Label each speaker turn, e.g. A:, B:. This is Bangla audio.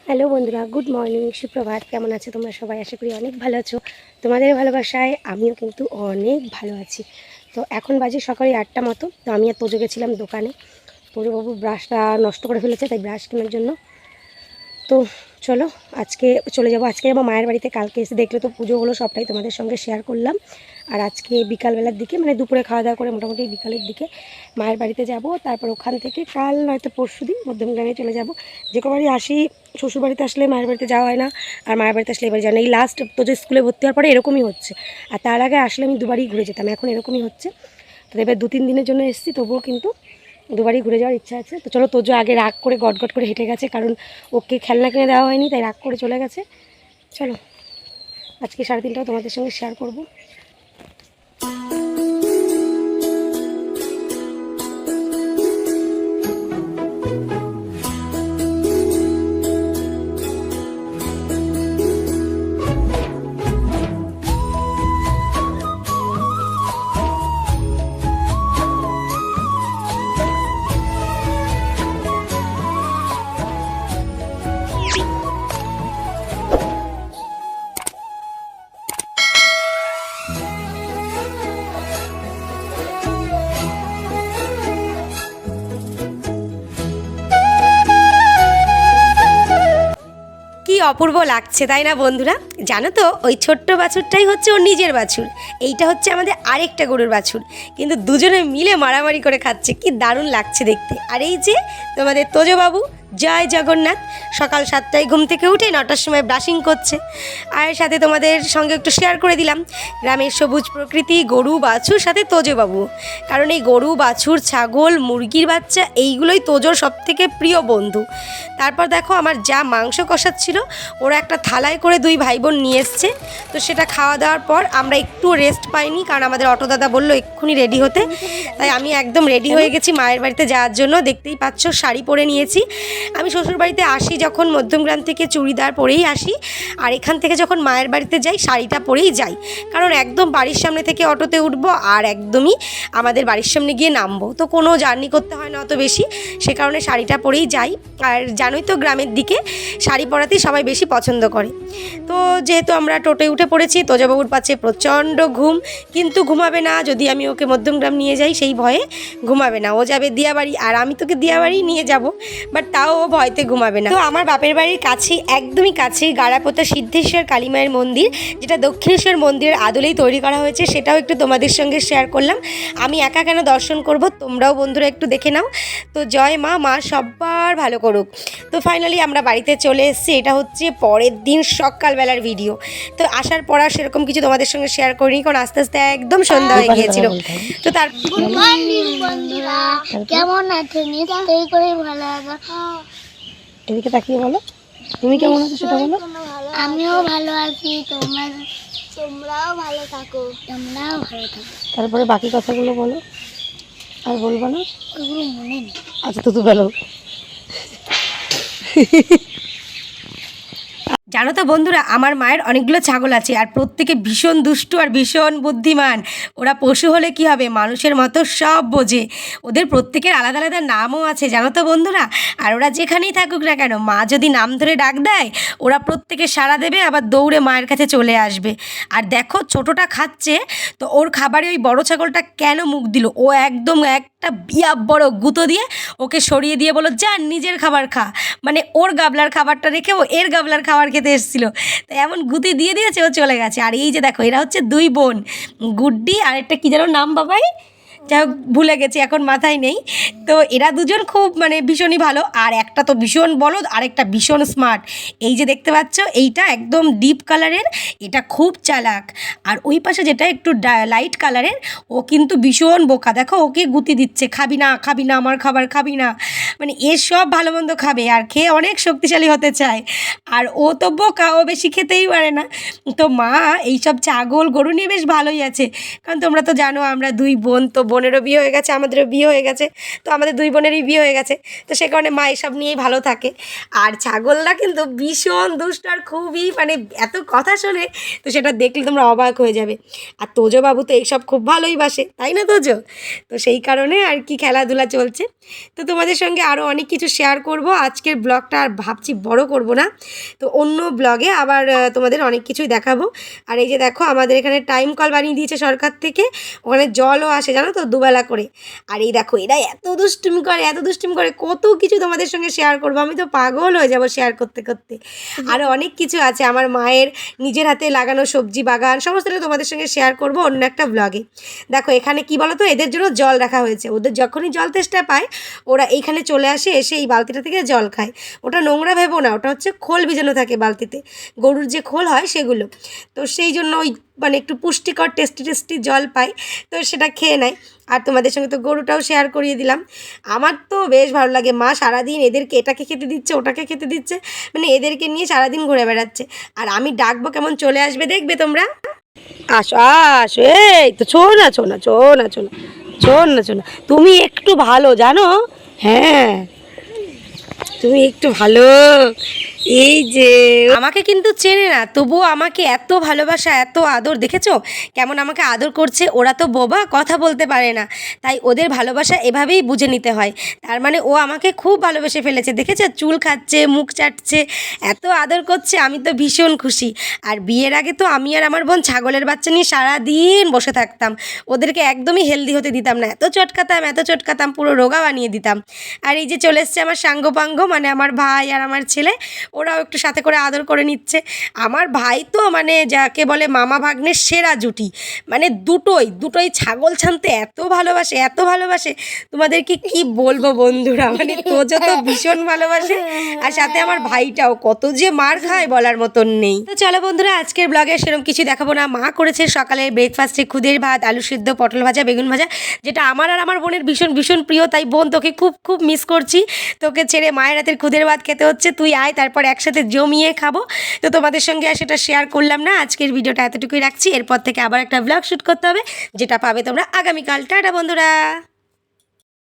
A: হ্যালো বন্ধুরা, গুড মর্নিং, সুপ্রভাত। কেমন আছো তোমরা সবাই? আশা করি অনেক ভালো আছো। তোমাদের ভালোবাসায় আমিও কিন্তু অনেক ভালো আছি। তো এখন বাজে সকালে 8টা মতো। তো আমি আর তোজো গেছিলাম দোকানে। তোজোবাবু ব্রাশটা নষ্ট করে ফেলেছে, তাই ব্রাশ কেনার জন্য। তো চলো আজকে চলে যাব। আজকে যাবো মায়ের বাড়িতে। কালকে এসে দেখলে তো পুজো হলো, সবটাই তোমাদের সঙ্গে শেয়ার করলাম। আর আজকে বিকালবেলার দিকে, মানে দুপুরে খাওয়া দাওয়া করে মোটামুটি বিকালের দিকে মায়ের বাড়িতে যাব। তারপর ওখান থেকে কাল নয়তো পরশু দিন মধ্যমগ্রামে চলে যাব। যে কবারই আসি শ্বশুরবাড়িতে আসলে মায়ের বাড়িতে যাওয়া হয় না, আর মায়ের বাড়িতে আসলে এবার জানি এই লাস্ট তো যে স্কুলে ভর্তি হওয়ার পরে এরকমই হচ্ছে। আর তার আগে আসলে আমি দুবারই ঘুরে যেতাম, এখন এরকমই হচ্ছে। তো এবার 2-3 দিনের জন্য এসেছি, তবুও কিন্তু দুবারই ঘুরে যাওয়ার ইচ্ছা আছে। তো চলো, তোজো আগে রাগ করে গটগট করে হেঁটে গেছে, কারণ ওকে খেলনা কিনে দেওয়া হয়নি, তাই রাগ করে চলে গেছে। চলো আজকে 3:30টাও তোমাদের সঙ্গে শেয়ার করব। কি অপূর্ব লাগছে তাই না বন্ধুরা? জানো তো, ওই ছোট্ট বাছুরটাই হচ্ছে ওর নিজের বাছুর, এইটা হচ্ছে আমাদের আরেকটা গরুর বাছুর। কিন্তু দুজনে মিলে মারামারি করে খাচ্ছে, কি দারুণ লাগছে দেখতে। আর এই যে তোমাদের তোজোবাবু, জয় জগন্নাথ, সকাল 7টায় ঘুম থেকে উঠে 9টার সময় ব্রাশিং করছে। আর সাথে তোমাদের সঙ্গে একটু শেয়ার করে দিলাম গ্রামের সবুজ প্রকৃতি, গরু বাছুর, সাথে তোজোবাবু। কারণ এই গরু বাছুর, ছাগল, মুরগির বাচ্চা, এইগুলোই তোজোর সবথেকে প্রিয় বন্ধু। তারপর দেখো, আমার যা মাংস কষাচ্ছিল ওরা একটা থালায় করে 2 ভাই বোন নিয়ে এসছে। তো সেটা খাওয়া দাওয়ার পর আমরা একটু রেস্ট পাইনি, কারণ আমাদের অটো দাদা বললো এক্ষুনি রেডি হতে। তাই আমি একদম রেডি হয়ে গেছি মায়ের বাড়িতে যাওয়ার জন্য। দেখতেই পাচ্ছ, শাড়ি পরে নিয়েছি। আমি শ্বশুর বাড়িতে আসি যখন মধ্যমগ্রাম থেকে চুড়িদার পরেই আসি, আর এখান থেকে যখন মায়ের বাড়িতে যাই শাড়িটা পরেই যাই, কারণ একদম বাড়ির সামনে থেকে অটোতে উঠবো আর একদমই আমাদের বাড়ির সামনে গিয়ে নামবো, তো কোনো জার্নি করতে হয় না অত বেশি। সে কারণে শাড়িটা পরেই যাই। আর জানোই তো, গ্রামের দিকে শাড়ি পরাতেই সবাই বেশি পছন্দ করে। তো যেহেতু আমরা টোটোয় উঠে পড়েছি, তোজোবাবুর পাচ্ছে প্রচণ্ড ঘুম, কিন্তু ঘুমাবে না। যদি আমি ওকে মধ্যমগ্রাম নিয়ে যাই সেই ভয়ে ঘুমাবে না। ও যাবে দিয়াবাড়ি, আর আমি তোকে দিয়াবাড়ি নিয়ে যাব, বাট তাও ও ভয়তে ঘুমাবে না। তো আমার বাপের বাড়ির কাছেই, একদমই কাছেই গাড়াপোতা সিদ্ধেশ্বর কালীমায়ের মন্দির, যেটা দক্ষিণেশ্বর মন্দিরের আদলেই তৈরি করা হয়েছে, সেটাও একটু তোমাদের সঙ্গে শেয়ার করলাম। আমি একা কেন দর্শন করব, তোমরাও বন্ধুরা একটু দেখে নাও। তো জয় মা, মা সবার ভালো করুক। তো ফাইনালি আমরা বাড়িতে চলে এসেছি। এটা হচ্ছে পরের দিন সকালবেলার ভিডিও। তো আসার পর আর সেরকম কিছু তোমাদের সঙ্গে শেয়ার করিনি, কারণ আস্তে আস্তে একদম সন্ধ্যা হয়ে গিয়েছিল। তো তার
B: গুড মর্নিং বন্ধুরা, কেমন আছেন? নিশ্চয়ই করে ভালো আছো।
A: এদিকে তাকিয়ে বলো, তুমি কেমন আছো সেটা বলো।
B: আমিও ভালো আছি। তোমরাও ভালো থাকো। তোমরাও ভালো থাকো।
A: তারপরে বাকি কথাগুলো বলো। আর বলবো না,
B: ওগুলো মনে নেই।
A: আচ্ছা তো বলো। জানো তো বন্ধুরা, আমার মায়ের অনেকগুলো ছাগল আছে, আর প্রত্যেকে ভীষণ দুষ্টু আর ভীষণ বুদ্ধিমান। ওরা পশু হলে কি হবে, মানুষের মতো সব বোঝে। ওদের প্রত্যেকের আলাদা আলাদা নামও আছে, জানো তো বন্ধুরা। আর ওরা যেখানেই থাকুক না কেন, মা যদি নাম ধরে ডাক দেয়, ওরা প্রত্যেকে সাড়া দেবে, আবার দৌড়ে মায়ের কাছে চলে আসবে। আর দেখো, ছোটোটা খাচ্ছে, তো ওর খাবারে ওই বড় ছাগলটা কেন মুখ দিল, ও একদম একটা বিয়া বড় গুঁতো দিয়ে ওকে সরিয়ে দিয়ে বলো, যা নিজের খাবার খা। মানে ওর গাবলার খাবারটা রেখে ও এর গাবলার খাবার খেতে এসেছিলো, তো এমন গুতি দিয়ে দিয়েছে, ও চলে গেছে। আর এই যে দেখো, এরা হচ্ছে 2 বোন, গুড্ডি আর একটা কী যেন নাম বাবাই, যাই হোক ভুলে গেছি, এখন মাথায় নেই। তো এরা দুজন খুব মানে ভীষণই ভালো। আর একটা তো ভীষণ বলদ, আর একটা ভীষণ স্মার্ট। এই যে দেখতে পাচ্ছ, এইটা একদম ডিপ কালারের, এটা খুব চালাক। আর ওই পাশে যেটা একটু লাইট কালারের, ও কিন্তু ভীষণ বোকা। দেখো, ওকে গুতি দিচ্ছে, খাবি না খাবি না আমার খাবার খাবি না, মানে এসব ভালো মন্দ খাবে আর খেয়ে অনেক শক্তিশালী হতে চায়। আর ও তো বোকা, ও বেশি খেতেই পারে না। তো মা এইসব ছাগল গরু নিয়ে বেশ ভালোই আছে, কারণ তোমরা তো জানো আমরা 2 বোন, তো বোনেরও বিয়ে হয়ে গেছে, আমাদেরও বিয়ে হয়ে গেছে, তো আমাদের দুই বোনেরই বিয়ে হয়ে গেছে, তো সে কারণে মা এসব নিয়েই ভালো থাকে। আর ছাগলটা কিন্তু ভীষণ দুষ্ট আর খুবই মানে এত কথা শোনে, তো সেটা দেখলে তোমরা অবাক হয়ে যাবে। আর তোজো বাবু তো এইসব খুব ভালোই বাসে, তাই না তোজো? তো সেই কারণে আর কি খেলাধুলা চলছে। তো তোমাদের সঙ্গে আরও অনেক কিছু শেয়ার করব, আজকের ব্লগটা আর ভাবছি বড় করব না, তো অন্য ব্লগে আবার তোমাদের অনেক কিছুই দেখাবো। আর এই যে দেখো আমাদের এখানে টাইম কল বানিয়ে দিয়েছে সরকার থেকে, ওখানে জলও আসে জানো তো, দুবেলা করে। আর এই দেখো এরা এত দুষ্টুমি করে, এত দুষ্টুমি করে, কত কিছু তোমাদের সঙ্গে শেয়ার করবো, আমি তো পাগল হয়ে যাব শেয়ার করতে করতে। আরও অনেক কিছু আছে, আমার মায়ের নিজের হাতে লাগানো সবজি বাগান, সমস্তটা তোমাদের সঙ্গে শেয়ার করব অন্য একটা ব্লগে। দেখো এখানে কি বলো তো, এদের জন্য জল রাখা হয়েছে, ওদের যখনই জল তেষ্টা পায় ওরা এইখানে চলে আসে, এসে এই বালতিটা থেকে জল খায়। ওটা নোংরা ভেবো না, ওটা হচ্ছে খোল ভিজানো থাকে বালতিতে, গরুর যে খোল হয় সেগুলো, তো সেই জন্য ওই মানে একটু পুষ্টিকর টেস্টি টেস্টি জল পায়, তো সেটা খেয়ে নেয়। আর তোমাদের সঙ্গে তো গরুটাও শেয়ার করিয়ে দিলাম। আমার তো বেশ ভালো লাগে, মা সারাদিন এদেরকে এটাকে খেতে দিচ্ছে, ওটাকে খেতে দিচ্ছে, মানে এদেরকে নিয়ে সারাদিন ঘুরে বেড়াচ্ছে। আর আমি ডাকবো কেমন চলে আসবে দেখবে তোমরা। আসো আসো, এই তো ছো না ছো না ছো না ছো না ছো না ছো না, তুমি একটু ভালো জানো, হ্যাঁ তুমি একটু ভালো। এই যে আমাকে কিন্তু চেনে না, তবুও আমাকে এত ভালোবাসা, এত আদর, দেখেছো কেমন আমাকে আদর করছে। ওরা তো বোবা, কথা বলতে পারে না, তাই ওদের ভালোবাসা এভাবেই বুঝে নিতে হয়। তার মানে ও আমাকে খুব ভালোবেসে ফেলেছে, দেখেছো চুল খাচ্ছে, মুখ চাটছে, এত আদর করছে, আমি তো ভীষণ খুশি। আর বিয়ের আগে তো আমি আর আমার বোন ছাগলের বাচ্চা নিয়ে সারাদিন বসে থাকতাম, ওদেরকে একদমই হেলদি হতে দিতাম না, এত চটকাতাম, পুরো রোগা বানিয়ে দিতাম। আর এই যে চলে এসছে আমার সাঙ্গপাঙ্গ, মানে আমার ভাই আর আমার ছেলে, ওরাও একটু সাথে করে আদর করে নিচ্ছে। আমার ভাই তো মানে যাকে বলে মামা ভাগ্নের সেরা জুটি, মানে দুটোই ছাগল ছানতে এত ভালোবাসে, তোমাদেরকে কি বলবো বন্ধুরা, মানে তোজো তো ভীষণ ভালোবাসে, আর সাথে আমার ভাইটাও কত যে মার খায় বলার মতন নেই। তো চলো বন্ধুরা, আজকের ব্লগে সেরকম কিছু দেখাবো না। মা করেছে সকালে ব্রেকফাস্টে খুদের ভাত, আলু সিদ্ধ, পটল ভাজা, বেগুন ভাজা, যেটা আমার আর আমার বোনের ভীষণ প্রিয়, তাই বোন তোকে খুব মিস করছি, তোকে ছেড়ে মায়ের হাতের খুদের ভাত খেতে হচ্ছে, তুই আয় তারপর একসাথে জমিয়ে খাবো। তো তোমাদের সঙ্গে আর সেটা শেয়ার করলাম না, আজকের ভিডিওটা এতটুকুই রাখছি, এরপর থেকে আবার একটা ব্লগ শ্যুট করতে হবে, যেটা পাবে তোমরা আগামীকাল। টাটা বন্ধুরা।